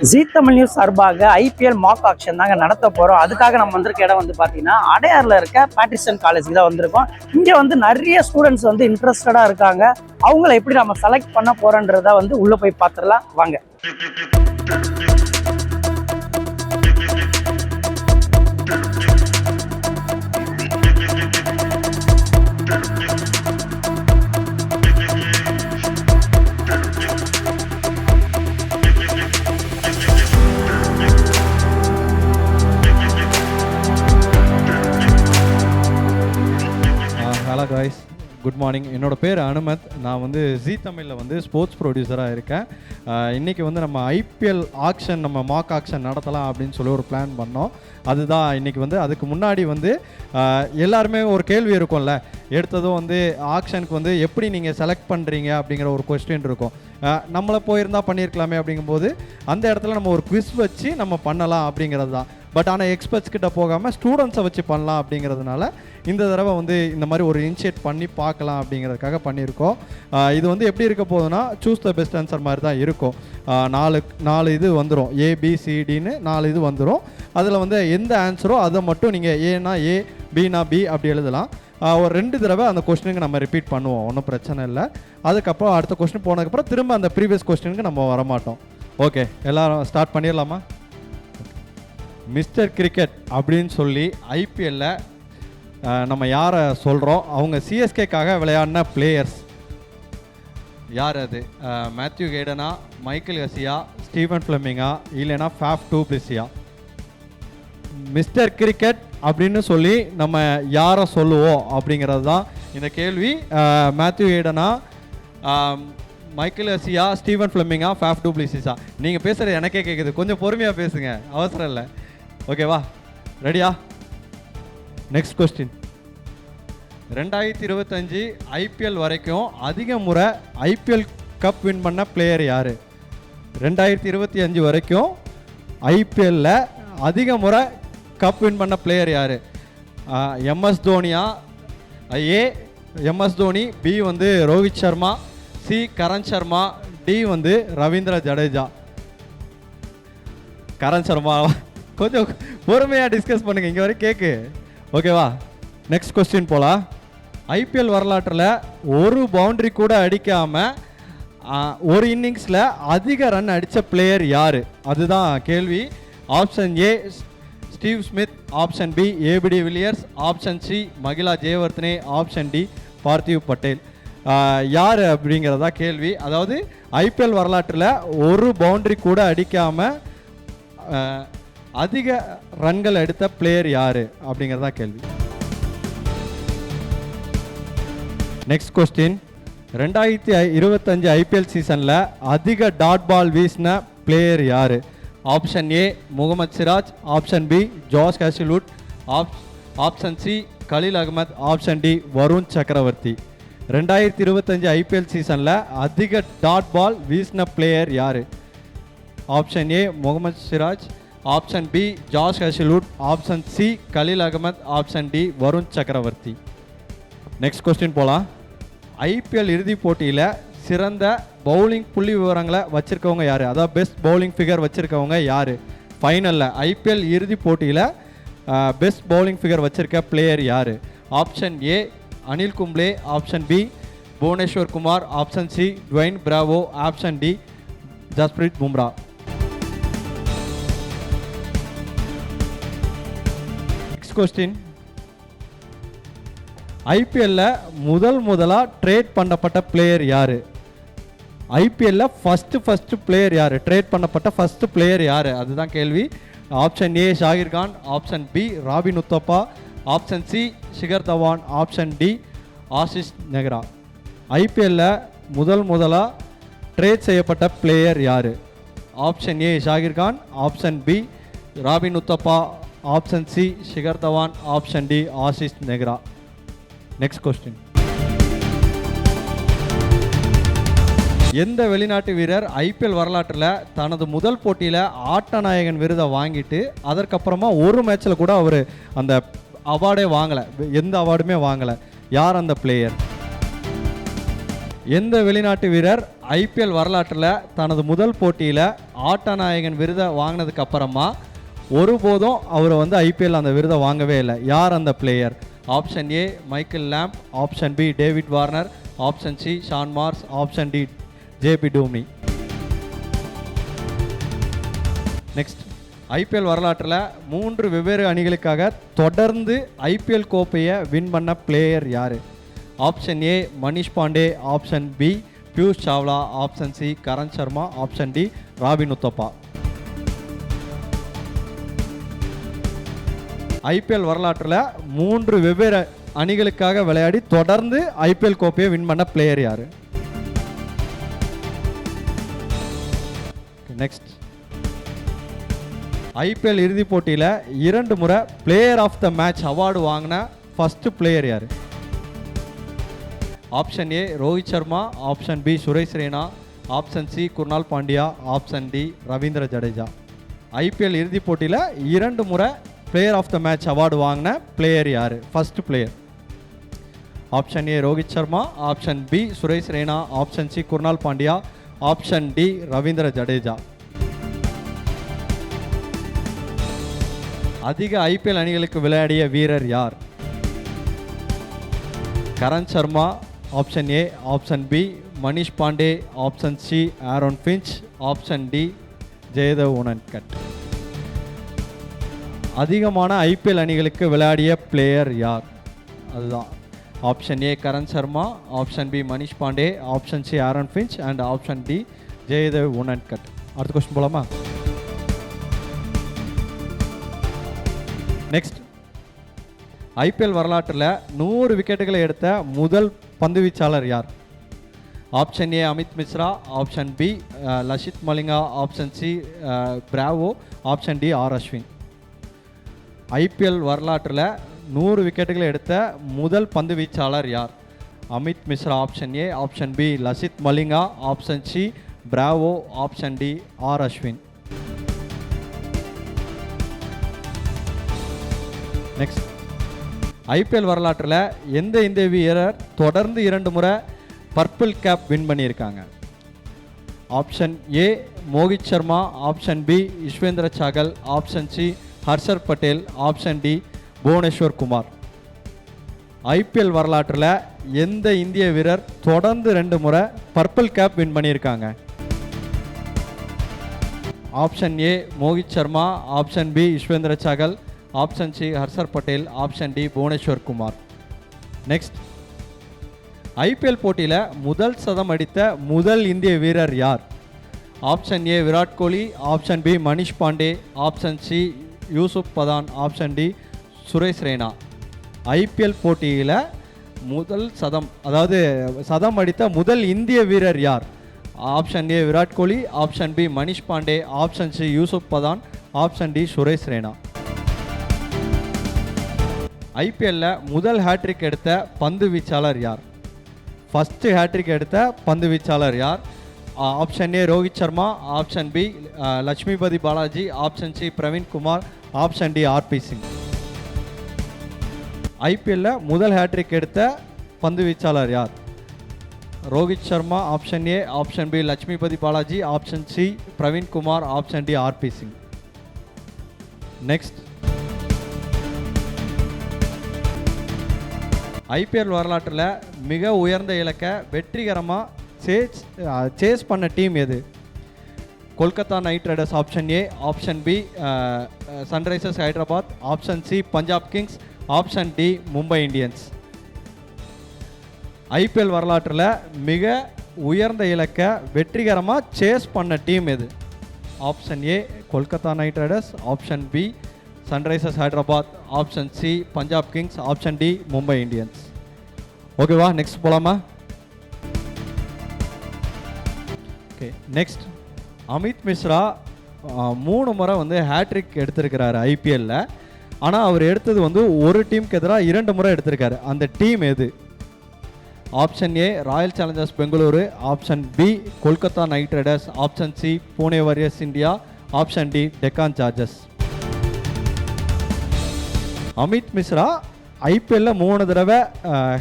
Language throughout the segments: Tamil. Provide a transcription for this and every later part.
ஜீ தமிழ் நியூஸ் சார்பாக ஐபிஎல் மாக் ஆக்ஷன் தாங்க நடத்த போகிறோம். அதுக்காக நம்ம வந்திருக்க இடம் வந்து பார்த்தீங்கன்னா அடையாரில் இருக்க பேட்ரிசன் காலேஜுக்கு தான் வந்திருக்கோம். இங்கே வந்து நிறைய ஸ்டூடெண்ட்ஸ் வந்து இன்ட்ரெஸ்டடாக இருக்காங்க. அவங்கள எப்படி நம்ம செலக்ட் பண்ண போகிறோன்றத வந்து உள்ளே போய் பார்த்துடலாம் வாங்க. Hello guys, good morning. என்னோட பேர் அனுமத். நான் வந்து ஜீ தமிழில் வந்து ஸ்போர்ட்ஸ் ப்ரொடியூசராக இருக்கேன். இன்றைக்கி வந்து நம்ம ஐபிஎல் ஆக்ஷன், நம்ம மாக் ஆக்ஷன் நடத்தலாம் அப்படின்னு சொல்லி ஒரு பிளான் பண்ணோம். அதுதான் இன்றைக்கி வந்து அதுக்கு முன்னாடி வந்து எல்லாருமே ஒரு கேள்வி இருக்கும்ல, எடுத்ததும் வந்து ஆக்ஷனுக்கு வந்து எப்படி நீங்கள் செலக்ட் பண்ணுறீங்க அப்படிங்கிற ஒரு கொஸ்டின் இருக்கும். நம்மளை போயிருந்தால் பண்ணியிருக்கலாமே அப்படிங்கும்போது அந்த இடத்துல நம்ம ஒரு குவிஸ் வச்சு நம்ம பண்ணலாம் அப்படிங்கிறது தான். பட் ஆனால் எக்ஸ்பர்ட்ஸ் கிட்ட போகாமல் ஸ்டூடெண்ட்ஸை வச்சு பண்ணலாம் அப்படிங்கிறதுனால இந்த தடவை வந்து இந்த மாதிரி ஒரு இனிஷியேட் பண்ணி பார்க்கலாம் அப்படிங்கிறதுக்காக பண்ணியிருக்கோம். இது வந்து எப்படி இருக்க போகுதுன்னா சூஸ் த பெஸ்ட் ஆன்சர் மாதிரி தான் இருக்கும். நாலு இது வந்துடும், ஏபிசிடின்னு 4 இது வந்துடும். அதில் வந்து எந்த ஆன்சரோ அதை மட்டும் நீங்கள் ஏனா ஏ, பினா பி அப்படி எழுதலாம். ஒரு 2 தடவை அந்த கொஸ்டினுக்கு நம்ம ரிப்பீட் பண்ணுவோம், ஒன்றும் பிரச்சனை இல்லை. அதுக்கப்புறம் அடுத்த கொஸ்டின் போனதுக்கப்புறம் திரும்ப அந்த ப்ரீவியஸ் கொஸ்டினுக்கு நம்ம வரமாட்டோம். ஓகே, எல்லோரும் ஸ்டார்ட் பண்ணிடலாமா? மிஸ்டர் கிரிக்கெட் அப்படின்னு சொல்லி ஐபிஎல்லில் நம்ம யாரை சொல்கிறோம், அவங்க சிஎஸ்கேக்காக விளையாடின பிளேயர்ஸ் யார்? அது மேத்யூ ஹேடனா, மைக்கேல் ஹசியா, ஸ்டீவன் ஃப்ளெமிங்கா, இல்லைனா ஃபாஃப் டூ பிளிஸியா? மிஸ்டர் கிரிக்கெட் அப்படின்னு சொல்லி நம்ம யாரை சொல்லுவோம் அப்படிங்கிறது தான் இந்த கேள்வி. மேத்யூ ஹேடனா, மைக்கேல் ஹசியா, ஸ்டீவன் ஃப்ளெமிங்கா, ஃபாஃப் டூ பிளிஸிஸா? நீங்கள் பேசுகிறது எனக்கே கேட்குது, கொஞ்சம் பொறுமையாக பேசுங்க, அவசரம் இல்லை. ஓகேவா, ரெடியா? Next question. 2025 ஐபிஎல் வரைக்கும் அதிக முறை ஐபிஎல் கப் வின் பண்ண பிளேயர் யார்? 2025 வரைக்கும் ஐபிஎல்லில் அதிக முறை கப் வின் பண்ண பிளேயர் யார்? எம்எஸ் தோனியா? ஏ எம்எஸ் தோனி, பி வந்து ரோஹித் சர்மா, சி கரண் சர்மா, டி வந்து ரவீந்திர ஜடேஜா? கரண் சர்மா. கொஞ்சம் பொறுமையாக டிஸ்கஸ் பண்ணுங்கள், இங்கே வரைக்கும் கேட்கு. ஓகேவா, நெக்ஸ்ட் கொஸ்டின் போகலாம். ஐபிஎல் வரலாற்றில் ஒரு பவுண்ட்ரி கூட அடிக்காமல் ஒரு இன்னிங்ஸில் அதிக ரன் அடித்த பிளேயர் யார்? அதுதான் கேள்வி. Option A Steve Smith, option B AB de Villiers, option C Mahela Jayawardene, option D Parthiv Patel. யார் அப்படிங்கிறதா கேள்வி. அதாவது ஐபிஎல் வரலாற்றில் ஒரு பவுண்ட்ரி கூட அடிக்காமல் அதிக ரன்கள் எடுத்த பிளேயர் யார் அப்படிங்கிறதா கேள்வி. Next question. 2025 ஐபிஎல் சீசனில் அதிக டாட் பால் வீசின பிளேயர் யார்? Option A Mohammed Siraj, option B Josh Hazlewood, option C Khaleel Ahmed, option D Varun Chakravarthy. 2025 IPL சீசனில் அதிக டாட் பால் வீசின பிளேயர் யார்? Option A Mohammed Siraj, option B Josh Hazlewood, option C Khaleel Ahmed, option D Varun Chakravarthy. Next question போகலாம். ஐபிஎல் இறுதிப் போட்டியில் சிறந்த பவுலிங் புள்ளி விவரங்களை வச்சுருக்கவங்க யார்? அதாவது பெஸ்ட் பவுலிங் ஃபிகர் வச்சுருக்கவங்க யார்? ஃபைனலில் ஐபிஎல் இறுதிப் போட்டியில் பெஸ்ட் பவுலிங் ஃபிகர் வச்சுருக்க பிளேயர் யார்? Option A Anil Kumble, option B Bhuvneshwar Kumar, option C Dwayne Bravo, option D Jasprit Bumrah. Next question. ஐபிஎல்லில் முதலாக ட்ரேட் பண்ணப்பட்ட பிளேயர் யார்? ஐபிஎல்லில் ஃபஸ்ட்டு பிளேயர் யார்? ட்ரேட் பண்ணப்பட்ட ஃபஸ்ட்டு பிளேயர் யார்? அதுதான் கேள்வி. Option A Zaheer Khan, option B Robin Uthappa, option C Shikhar Dhawan, option D Ashish Nehra. ஐபிஎல்லில் முதலாக ட்ரேட் செய்யப்பட்ட பிளேயர் யார்? Option A Zaheer Khan, option B Robin Uthappa, option C Shikhar Dhawan, option D Ashish Nehra. Next question. எந்த வெளிநாட்டு வீரர் ஐபிஎல் வரலாற்றில் தனது முதல் போட்டியில் ஆட்ட நாயகன் விருதை வாங்கிட்டு அதற்கப்புறமா ஒரு மேட்ச்சில் கூட அவர் அந்த அவார்டே வாங்கலை, எந்த அவார்டுமே வாங்கலை? யார் அந்த பிளேயர்? எந்த வெளிநாட்டு வீரர் ஐபிஎல் வரலாற்றில் தனது முதல் போட்டியில் ஆட்ட நாயகன் விருதை வாங்கினதுக்கு அப்புறமா ஒருபோதும் அவர் வந்து ஐபிஎல் அந்த விருதை வாங்கவே இல்லை? யார் அந்த player? Option A Michael Lumb, option B David Warner, option C Shaun Marsh, option D JP Duminy. Next, IPL வரலாற்றில் 3 வெவ்வேறு அணிகளுக்காக தொடர்ந்து ஐபிஎல் கோப்பையை வின் பண்ண பிளேயர் யார்? Option A Manish Pandey, option B Piyush Chawla, option C Karan Sharma, option D Robin Uthappa. IPL வரலாற்றில் 3 வெவ்வேறு அணிகளுக்காக விளையாடி தொடர்ந்து ஐபிஎல் கோப்பையை வின் பண்ண பிளேயர் யார்? நெக்ஸ்ட், ஐபிஎல் இறுதிப் போட்டியில் 2 முறை player of the match award வாங்கின ஃபர்ஸ்ட் பிளேயர் யார்? Option A Rohit Sharma, option B Suresh Raina, option C Krunal Pandya, option D Ravindra Jadeja. IPL இறுதிப் போட்டியில் 2 முறை player of the match award வாங்கின பிளேயர் யார்? First player. Option A Rohit Sharma, option B Suresh Raina, option C Krunal Pandya, option D Ravindra Jadeja. அதிக ஐபிஎல் அணிகளுக்கு விளையாடிய வீரர் யார்? Karan Sharma, option A, option B Manish Pandey, option C Aaron Finch, option D Jaydev Unadkat. அதிகமான ஐபிஎல் அணிகளுக்கு விளையாடிய பிளேயர் யார்? அதுதான் option A Karan Sharma, option B Manish Pandey, option C Aaron Finch and option D Jaydev Unadkat. அடுத்த கொஸ்டின் போலாமா? நெக்ஸ்ட், ஐபிஎல் வரலாற்றில் 100 விக்கெட்டுகளை எடுத்த முதல் பந்து வீச்சாளர் யார்? Option A Amit Mishra, option B Lasith Malinga, option C Bravo, option D R Ashwin. IPL வரலாற்றில் 100 விக்கெட்டுகளை எடுத்த முதல் பந்து வீச்சாளர் யார்? Amit Mishra option A, option B Lasith Malinga, option C Bravo, option D R Ashwin. Next, IPL வரலாற்றில் எந்த இந்திய வீரர் தொடர்ந்து 2 முறை பர்பிள் கேப் வின் பண்ணியிருக்காங்க? Option A Mohit Sharma, option B Yuzvendra Chahal, option C Harshal Patel, option D Bhuvneshwar Kumar. IPL வரலாற்றில் எந்த இந்திய வீரர் தொடர்ந்து 2 முறை பர்பிள் கேப் வின் பண்ணியிருக்காங்க? Option A Mohit Sharma, option B Yuzvendra Chahal, option C Harshal Patel, option D Bhuvneshwar Kumar. Next, IPL போட்டியில் முதல் சதம் அடித்த முதல் இந்திய வீரர் யார்? Option A Virat Kohli, option B Manish Pandey, option C Yusuf Pathan, option D Suresh Raina. IPL போட்டியில் முதல் சதம் அடித்த முதல் இந்திய வீரர் யார்? Option A Virat Kohli, option B Manish Pandey, option C Yusuf Pathan, option D Suresh Raina. ஐபிஎல்லில் முதல் ஹேட்ரிக் எடுத்த பந்து வீச்சாளர் யார்? ஃபஸ்ட்டு ஹேட்ரிக் எடுத்த பந்து வீச்சாளர் யார்? Option A Rohit Sharma, option B Lakshmipathy Balaji, option C Praveen Kumar, option D RP Singh. ஐபிஎல்லில் முதல் ஹேட்ரிக் எடுத்த பந்து வீச்சாளர் யார்? Rohit Sharma option A, option B Lakshmipathy Balaji, option C Praveen Kumar, option D RP Singh. Next, IPL வரலாற்றில் மிக உயர்ந்த இலக்கை வெற்றிகரமாக சேஸ் பண்ண டீம் எது? Kolkata Knight Riders option A, option B Sunrisers Hyderabad, option C Punjab Kings, option D Mumbai Indians. IPL வரலாற்றில் மிக உயர்ந்த இலக்கை வெற்றிகரமாக சேஸ் பண்ண டீம் எது? Option A Kolkata Knight Riders, option B Sunrisers Hyderabad, option C Punjab Kings, option D Mumbai Indians. ஓகேவா? நெக்ஸ்ட் போகலாமா? ஓகே, நெக்ஸ்ட், அமித் மிஸ்ரா 3 முறை ஹேட்ரிக் எடுத்திருக்கிறாரு ஐபிஎல்ல. ஆனால் அவர் எடுத்தது ஒரு டீமுக்கு எதிராக 2 முறை எடுத்திருக்காரு. அந்த டீம் எது? Option A Royal Challengers Bengaluru, option B Kolkata Knight Riders, option C Pune Warriors India, option D Deccan Chargers. Amit Mishra ஐபிஎல்ல 3 தடவை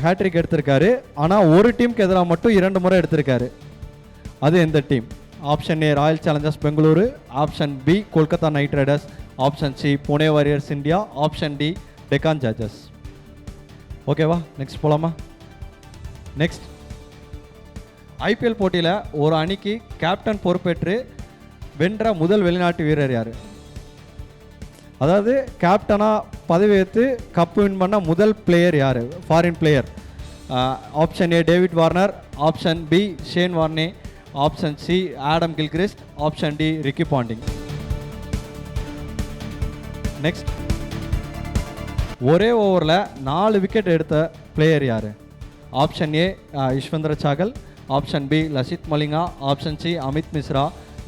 ஹேட்ரிக் எடுத்திருக்காரு. ஆனால் ஒரு டீமுக்கு எதிராக மட்டும் 2 முறை எடுத்திருக்காரு. அது எந்த team? Option A Royal Challengers Bengaluru, option B Kolkata Knight Riders, option C Pune Warriors India, option D Deccan Chargers. ஓகேவா, நெக்ஸ்ட் போகலாமா? நெக்ஸ்ட், ஐபிஎல் போட்டியில் ஒரு அணிக்கு கேப்டன் பொறுப்பேற்று வென்ற முதல் வெளிநாட்டு வீரர் யார்? அதாவது கேப்டனாக பதவி ஏற்று கப்பு வின் பண்ண முதல் பிளேயர் யார்? Foreign player. Option A David Warner, option B Shane Warne, option C Adam Gilchrist, option D Ricky Ponting. Next, ஒரே ஓவரில் 4 விக்கெட் எடுத்த பிளேயர் யார்? Option A Yuzvendra Chahal, option B Lasith Malinga, option C Amit Mishra,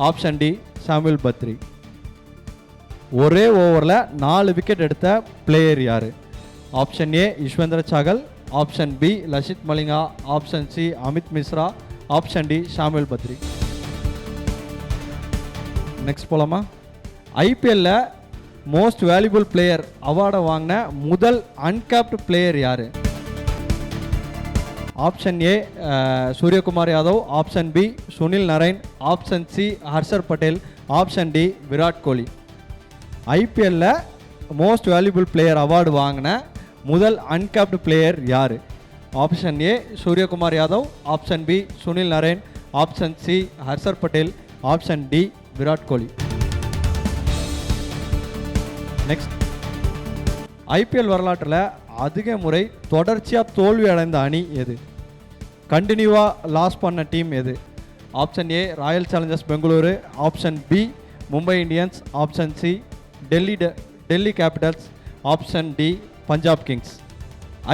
option D Samuel Badree. ஒரே ஓவரில் 4 விக்கெட் எடுத்த பிளேயர் யார்? Option A Yuzvendra Chahal, option B Lasith Malinga, option C Amit Mishra, option D Samuel Badree. Next போலாமா? ஐபிஎல்ல மோஸ்ட் வேல்யூபிள் பிளேயர் அவார்டை வாங்கின முதல் அன்கேப்டு பிளேயர் யார்? Option A Suryakumar Yadav, option B Sunil Narine, option C Harshal Patel, option D Virat Kohli. ஐபிஎல்ல மோஸ்ட் வேல்யூபிள் பிளேயர் அவார்டு வாங்கின முதல் அன்கேப்டு பிளேயர் யார்? Option A Suryakumar Yadav, option B Sunil Narine, option C Harshal Patel, option D Virat Kohli. Next, IPL வரலாற்றில் அதிக முறை தொடர்ச்சியாக தோல்வி அடைந்த அணி எது? கண்டினியூவாக லாஸ் பண்ண டீம் எது? Option A Royal Challengers Bengaluru, option B Mumbai Indians, option C Delhi Capitals, option D Punjab Kings.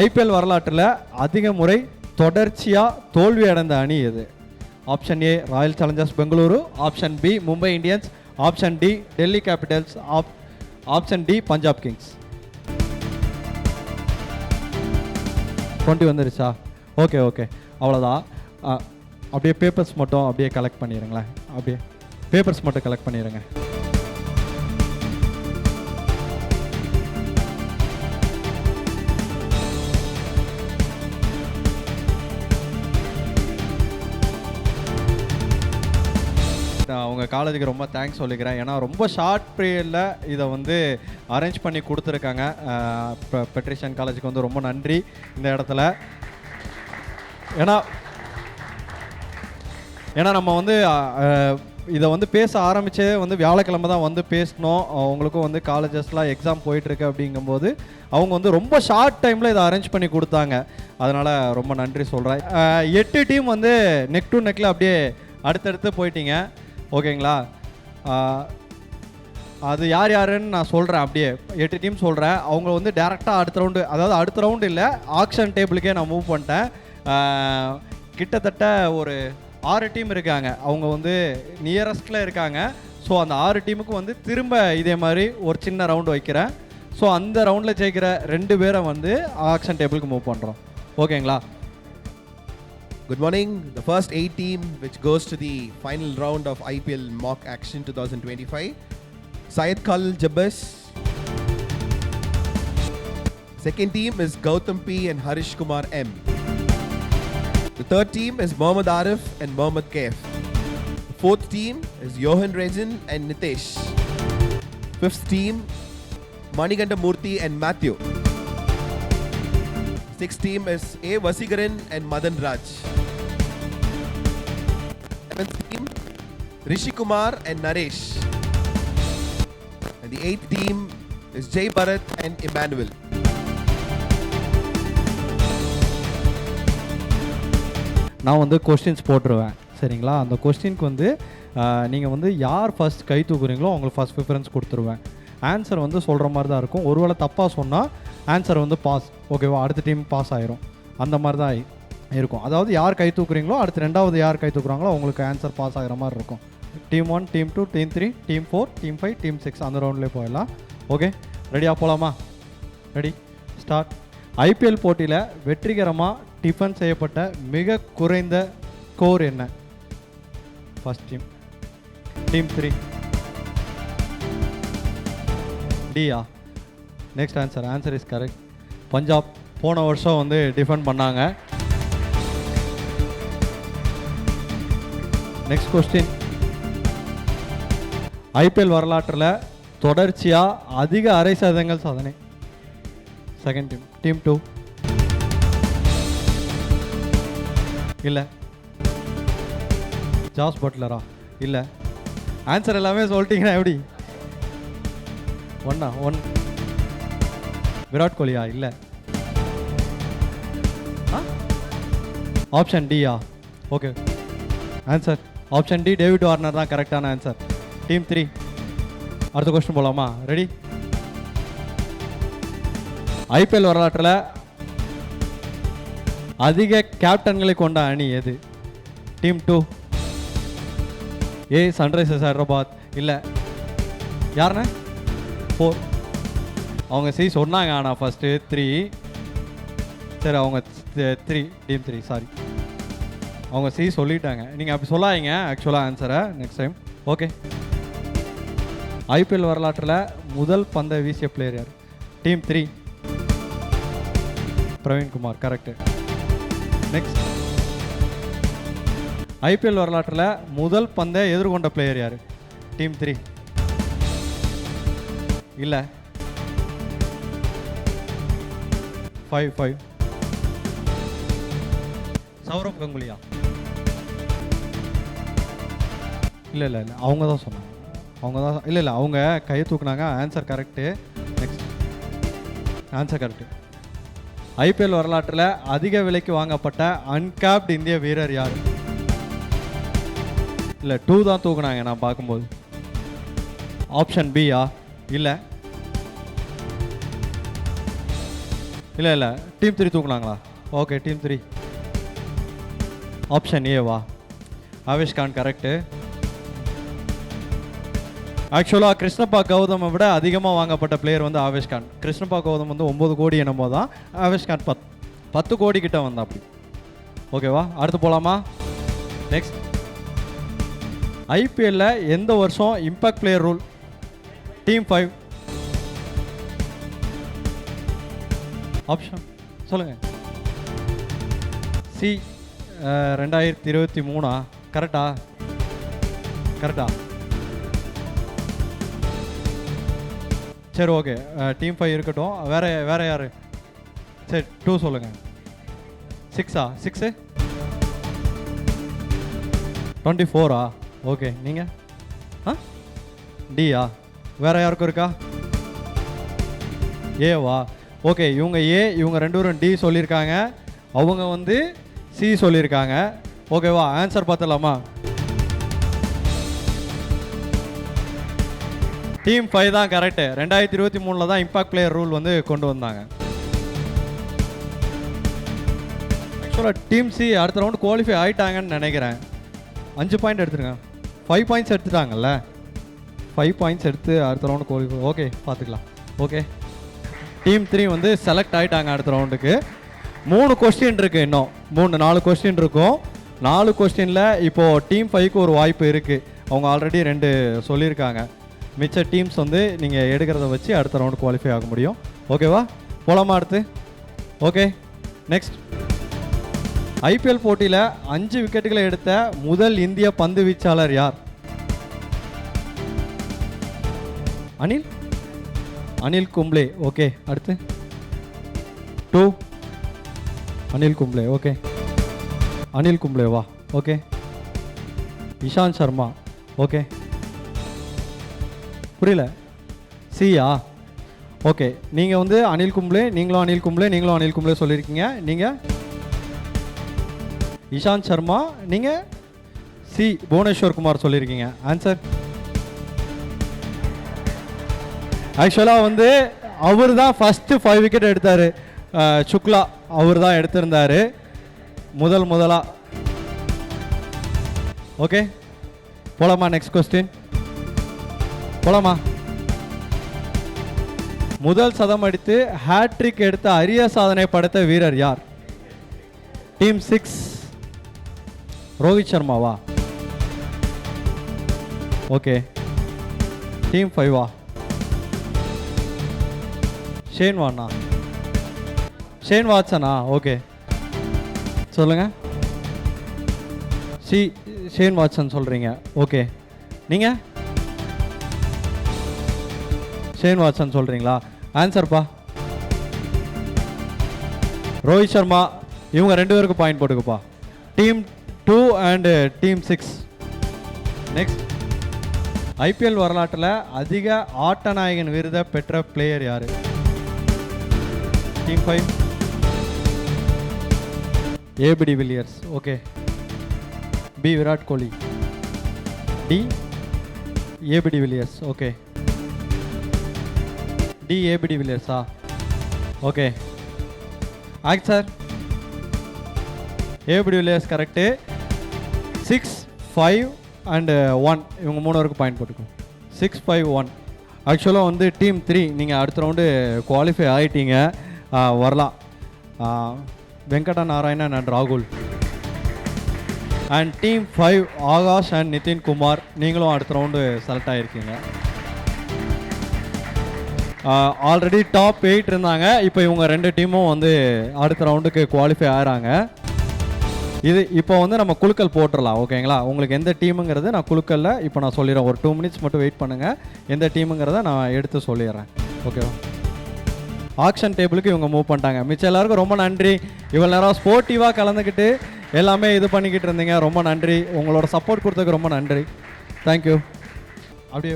IPL வரலாற்றில் அதிக முறை தொடர்ச்சியாக தோல்வி அடைந்த அணி எது? Option A Royal Challengers Bengaluru, option B Mumbai Indians, option D Delhi Capitals, option D Punjab Kings. 20 வந்துருச்சா? ஓகே ஓகே, அவ்வளோதான். அப்படியே பேப்பர்ஸ் மட்டும் அப்படியே கலெக்ட் பண்ணிடுங்களேன். அப்படியே பேப்பர்ஸ் மட்டும் கலெக்ட் பண்ணிடுங்க. உங்கள் காலேஜுக்கு ரொம்ப தேங்க்ஸ் சொல்லிக்கிறேன். ஏன்னா ரொம்ப ஷார்ட் பீரியடில் இதை வந்து அரேஞ்ச் பண்ணி கொடுத்துருக்காங்க. பெட்ரிஷியன் காலேஜுக்கு வந்து ரொம்ப நன்றி இந்த இடத்துல. ஏன்னா நம்ம வந்து இதை வந்து பேச ஆரம்பித்தே வந்து வியாழக்கிழமை தான் வந்து பேசணும். அவங்களுக்கும் வந்து காலேஜஸ்லாம் எக்ஸாம் போயிட்டுருக்கு. அப்படிங்கும்போது அவங்க வந்து ரொம்ப ஷார்ட் டைமில் இதை அரேஞ்ச் பண்ணி கொடுத்தாங்க. அதனால் ரொம்ப நன்றி சொல்கிறேன். 8 டீம் வந்து நெக் டு நெக்கில் அப்படியே அடுத்தடுத்து போயிட்டீங்க. ஓகேங்களா? அது யார் யாருன்னு நான் சொல்கிறேன். அப்படியே 8 டீம் சொல்கிறேன். அவங்க வந்து டேரெக்டாக அடுத்த ரவுண்டு, அதாவது அடுத்த ரவுண்டு இல்லை, ஆக்ஷன் டேபிளுக்கே நான் மூவ் பண்ணிட்டேன். கிட்டத்தட்ட ஒரு 6 டீம் இருக்காங்க. அவங்க வந்து நியரஸ்டில் இருக்காங்க. ஸோ அந்த 6 டீமுக்கு வந்து திரும்ப இதே மாதிரி ஒரு சின்ன ரவுண்டு வைக்கிறேன். ஸோ அந்த ரவுண்டில் ஜெயிக்கிற 2 பேரை வந்து ஆக்ஷன் டேபிளுக்கு மூவ் பண்ணுறோம். ஓகேங்களா? Good morning. The first 8 team which goes to the final round of IPL Mock Action 2025. Syed Khalil Jabbar. Second team is Gautam P and Harish Kumar M. The third team is Mohammad Arif and Mohammad Kaif. The fourth team is Johan Rezen and Nitesh. Fifth team, Manikanda Murthy and Matthew. Sixth team is A. Vasigaran and Madan Raj. Seventh team, Rishi Kumar and Naresh. And the 8th team is Jay Bharat and Emmanuel. நான் வந்து கொஸ்டின்ஸ் போட்டுருவேன். சரிங்களா? அந்த கொஸ்டினுக்கு வந்து நீங்கள் வந்து யார் ஃபர்ஸ்ட் கை தூக்குறீங்களோ அவங்களுக்கு ஃபர்ஸ்ட் ப்ரிஃபரன்ஸ் கொடுத்துருவேன். ஆன்சர் வந்து சொல்கிற மாதிரி தான் இருக்கும். ஒருவேளை தப்பாக சொன்னால் ஆன்சர் வந்து பாஸ். ஓகேவா? அடுத்த டீம் பாஸ் ஆயிரும். அந்த மாதிரி தான் இருக்கும். அதாவது யார் கை தூக்குறீங்களோ அடுத்து 2வது யார் கை தூக்குறாங்களோ அவங்களுக்கு ஆன்சர் பாஸ் ஆகிற மாதிரி இருக்கும். Team 1, team 2, team 3, team 4, team 5, team 6 அந்த ரவுண்ட்லேயே போயிடலாம். ஓகே, ரெடியாக போகலாமா? Ready, start. ஐபிஎல் போட்டியில் வெற்றிகரமாக டிஃபன் செய்யப்பட்ட மிக குறைந்த ஸ்கோர் என்ன? First team, team 3. டியா? Next answer is correct. Punjab போன வருஷம் வந்து டிஃபெண்ட் பண்ணாங்க. நெக்ஸ்ட் கொஸ்டின், ஐபிஎல் வரலாற்றில் தொடர்ச்சியாக அதிக அரை சதங்கள் சாதனை. செகண்ட் டீம், டீம் 2 இல்லை. ஜாஸ் பட்லரா? இல்லை. ஆன்சர் எல்லாமே சொல்லிட்டீங்கன்னா எப்படி? ஒன். விராட் கோலியா? இல்லை. ஆப்ஷன் டியா? Okay, answer option D, David Warner தான் கரெக்டான ஆன்சர். டீம் 3 அடுத்த கொஸ்டின் போலாமா? ரெடி? ஐபிஎல் வரலாற்றில் அதிக கேப்டன்களை கொண்ட அணி எது? டீம் 2. ஏ சன்ரைசர்ஸ் ஹைதராபாத், இல்லை. யாருண்ணே? 4. அவங்க சி சொன்னாங்க, ஆனால் ஃபஸ்ட்டு 3. சரி, அவங்க 3, டீம் 3, சாரி, அவங்க சி சொல்லிட்டாங்க. நீங்கள் அப்படி சொல்லாதீங்க ஆக்சுவலாக ஆன்சரை நெக்ஸ்ட் டைம். ஓகே, ஐபிஎல் வரலாற்றில் முதல் பந்தை வீசிய பிளேயர் யார்? Team 3. Praveen Kumar, correct. Next, IPL வரலாற்றில் முதல் பந்தை எதிர்கொண்ட பிளேயர் யார்? டீம் 3. இல்லை. 5. சௌரவ் கங்குலியா? இல்லை, அவங்க தான் சொன்னாங்க. இல்லை, அவங்க கையை தூக்குனாங்க. Answer correct. Next, answer correct. IPL வரலாற்றில் அதிக விலைக்கு வாங்கப்பட்ட அன்கேப்டு இந்திய வீரர் யார்? இல்லை, 2 தான் தூக்குனாங்க நான் பார்க்கும்போது. ஆப்ஷன் பியா? இல்லை. டீம் 3 தூக்குனாங்களா? Okay, team 3. ஆப்ஷன் ஏவா? ஆவேஷ் கான், கரெக்டு. ஆக்சுவலாக கிருஷ்ணப்பா கௌதமை விட அதிகமாக வாங்கப்பட்ட பிளேயர் வந்து ஆவேஷ் கான். கிருஷ்ணப்பா கௌதம் வந்து 9 கோடி என்னமோ தான், ஆவேஷ் கான் 10 கோடி கிட்ட வந்தா அப்படி. ஓகேவா? அடுத்து போகலாமா? நெக்ஸ்ட், ஐபிஎல்லில் எந்த வருஷம் impact player rule? Team 5. Option சொல்லுங்கள். சி 2023. கரெக்டா? சரி, ஓகே, டீம் 5 இருக்கட்டும். வேற யார்? சரி, 2 சொல்லுங்கள். 6 24. ஓகே, நீங்கள் டியா? வேற யாருக்கும் இருக்கா? ஏவா? ஓகே, இவங்க ஏ, இவங்க 2 பேரும் டி சொல்லியிருக்காங்க. அவங்க வந்து சி சொல்லியிருக்காங்க. ஓகேவா? ஆன்சர் பார்த்துடலாமா? டீம் 5 தான் கரெக்டு. 2023 தான் இம்பாக்ட் பிளேயர் ரூல் வந்து கொண்டு வந்தாங்க. ஆக்சுவலாக டீம் சி அடுத்த ரவுண்டு குவாலிஃபை ஆகிட்டாங்கன்னு நினைக்கிறேன். 5 பாயிண்ட் எடுத்துருங்க. 5 பாயிண்ட்ஸ் எடுத்துட்டாங்கல்ல. 5 பாயிண்ட்ஸ் எடுத்து அடுத்த ரவுண்டு குவாலிஃபை. ஓகே, பார்த்துக்கலாம். ஓகே, டீம் 3 வந்து செலக்ட் ஆகிட்டாங்க அடுத்த ரவுண்டுக்கு. 3 கொஸ்டின் இருக்குது, இன்னும் 4 கொஸ்டின் இருக்கும். 4 கொஸ்டினில் இப்போது டீம் 5க்கு ஒரு வாய்ப்பு இருக்குது. அவங்க ஆல்ரெடி 2 சொல்லியிருக்காங்க. மிச்ச டீம்ஸ் வந்து நீங்கள் எடுக்கிறத வச்சு அடுத்த ரவுண்டு குவாலிஃபை ஆக முடியும். ஓகேவா? போலாமா அடுத்து? ஓகே, நெக்ஸ்ட், ஐபிஎல் போட்டியில் 5 விக்கெட்டுகளை எடுத்த முதல் இந்திய பந்து வீச்சாளர் யார்? அனில் கும்ப்ளே. ஓகே, அடுத்து 2. அனில் கும்ப்ளே. ஓகே, அனில் கும்ப்ளேவா? ஓகே, இஷாந்த் சர்மா. ஓகே, புரியல. சியா? ஓகே, நீங்கள் வந்து அனில் கும்ப்ளே, நீங்களும் அனில் கும்ப்ளே சொல்லியிருக்கீங்க. நீங்கள் இஷாந்த் சர்மா, நீங்கள் சி புவனேஸ்வர் குமார் சொல்லியிருக்கீங்க. ஆன்சர் ஆக்சுவலாக வந்து அவர் தான் ஃபஸ்ட்டு 5 விக்கெட் எடுத்தார். சுக்லா அவர் தான் எடுத்திருந்தார் முதலாக. ஓகே, போலாமா? நெக்ஸ்ட் கொஸ்டின் போலாமா? முதல் சதம் அடித்து ஹேட்ரிக் எடுத்த அரிய சாதனை படைத்த வீரர் யார்? டீம் 6. ரோஹித் சர்மாவா? ஓகே, டீம் 5வா? ஷேன் வார்னா? ஷேன் வாட்சனா? ஓகே, சொல்லுங்கள். ஷேன் வாட்சன் சொல்கிறீங்க. ஓகே, நீங்கள் ஷேன் வாட்சன் சொல்கிறீங்களா? ஆன்சர்ப்பா. ரோஹித் சர்மா. இவங்க 2 பேருக்கு பாயிண்ட் போட்டுக்குப்பா. டீம் 2 அண்டு டீம் 6. நெக்ஸ்ட், ஐபிஎல் வரலாற்றில் அதிக ஆட்ட நாயகன் விருதை பெற்ற பிளேயர் யார்? Team 5 AB de Villiers. Okay. B Virat Kohli. D AB de Villiers. Okay. D AB டிவிலியர்ஸா? Okay. Answer AB de Villiers correct. 6, 5 and 1 இவங்க 3 பேருக்கு பாயிண்ட் போட்டுக்கோம். 6, 5, 1. ஆக்சுவலாக வந்து டீம் 3 நீங்கள் அடுத்த ரவுண்டு குவாலிஃபை ஆகிட்டீங்க, வரலாம். வெங்கட நாராயணன் அண்ட் ராகுல். And team 5 Akash and Nitin Kumar, நீங்களும் அடுத்த ரவுண்டு செலக்ட் ஆகிருக்கீங்க. ஆல்ரெடி டாப் 8 இருந்தாங்க. இப்போ இவங்க 2 டீமும் வந்து அடுத்த ரவுண்டுக்கு குவாலிஃபை ஆகிறாங்க. இது இப்போ வந்து நம்ம குலுக்கல் போட்டுடலாம். ஓகேங்களா? உங்களுக்கு எந்த டீமுங்கிறது நான் குலுக்கலில் இப்போ நான் சொல்லிடுறேன். ஒரு 2 மினிட்ஸ் மட்டும் வெயிட் பண்ணுங்கள். எந்த டீமுங்கிறத நான் எடுத்து சொல்லிடுறேன். ஓகேவா? ஆக்ஷன் டேபிளுக்கு இவங்க மூவ் பண்ணிட்டாங்க. மிச்சம் எல்லாருக்கும் ரொம்ப நன்றி. இவ்வளோ நேரம் ஸ்போர்ட்டிவாக கலந்துக்கிட்டு எல்லாமே இது பண்ணிக்கிட்டு இருந்தீங்க. ரொம்ப நன்றி. உங்களோட சப்போர்ட் கொடுத்ததுக்கு ரொம்ப நன்றி. தேங்க்யூ. அப்படியே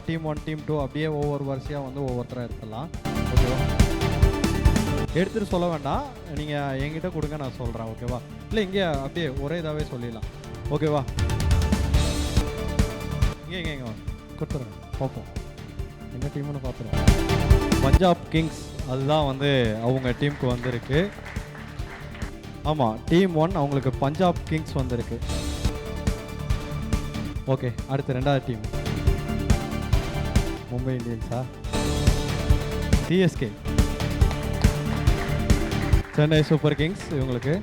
டீம் 1 டீம் 2 அப்படியே ஒவ்வொரு வரிசையாக வந்து ஒவ்வொருத்தராக எடுத்துடலாம். ஓகேவா? எடுத்துகிட்டு சொல்ல வேண்டாம், நீங்கள் என்கிட்ட கொடுங்க, நான் சொல்கிறேன். ஓகேவா? இல்லை இங்கே அப்படியே ஒரே இதாகவே சொல்லிடலாம். ஓகேவா? இங்கே கொடுத்துருங்க, பார்ப்போம் என்ன டீம்னு பார்த்துருவோம். பஞ்சாப் கிங்ஸ் அதுதான் வந்து அவங்க டீமுக்கு வந்திருக்கு. ஆமாம், டீம் 1 அவங்களுக்கு பஞ்சாப் கிங்ஸ் வந்திருக்கு. ஓகே, அடுத்து 2வது டீம் மும்பை இந்தியன்ஸா? சிஎஸ்கே, சென்னை சூப்பர் கிங்ஸ் இவங்களுக்கு.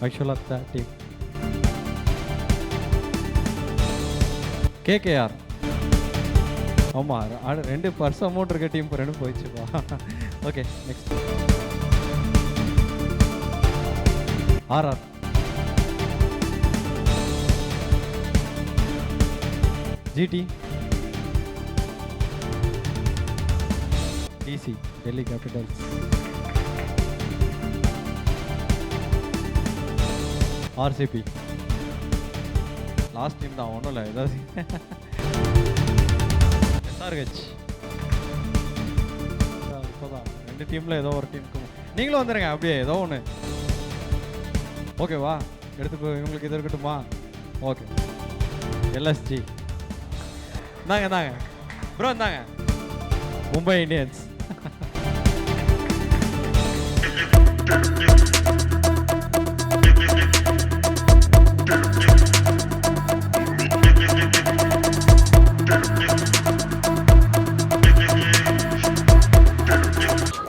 ஆக்சுவலாக டீம் கேகேஆர். ஆமாம், 2% அமௌண்ட் இருக்க டீம் 2 போயிடுச்சுப்பா. Okay, next RR. GT, DC Delhi Capitals, RCB. Last team தான், ஒன்றும் இல்லை. ஏதாவது எஸ்ஆர்ஹெச். இப்போதான் 2 டீமில் ஏதோ ஒரு டீமுக்கு நீங்களும் வந்துடுங்க. அப்படியே ஏதோ ஒன்று. ஓகேவா? எடுத்துக்கோ. இவங்களுக்கு இது இருக்கட்டுமா? ஓகே. எல்எஸ்ஜி இந்தாங்க ப்ரோ, இந்தாங்க மும்பை இந்தியன்ஸ்.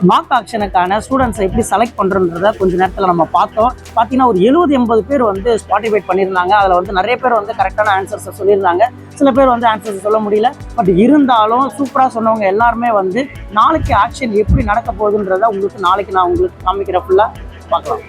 மார்க் ஆக்ஷனுக்கான ஸ்டூடெண்ட்ஸை எப்படி செலக்ட் பண்ணுறன்றத கொஞ்ச நேரத்தில் நம்ம பார்த்தோம். பார்த்தீங்கன்னா ஒரு 70-80 பேர் வந்து ஸ்பாட்டிஃபைட் பண்ணியிருந்தாங்க. அதில் வந்து நிறைய பேர் வந்து கரெக்டான ஆன்சர்ஸை சொல்லியிருந்தாங்க. சில பேர் வந்து ஆன்சர்ஸ் சொல்ல முடியல. பட் இருந்தாலும் சூப்பராக சொன்னவங்க எல்லாருமே வந்து நாளைக்கு ஆக்ஷன் எப்படி நடக்க போகுதுன்றதை உங்களுக்கு நாளைக்கு நான் உங்களுக்கு காமிக்கிற ஃபுல்லாக பார்க்கலாம்.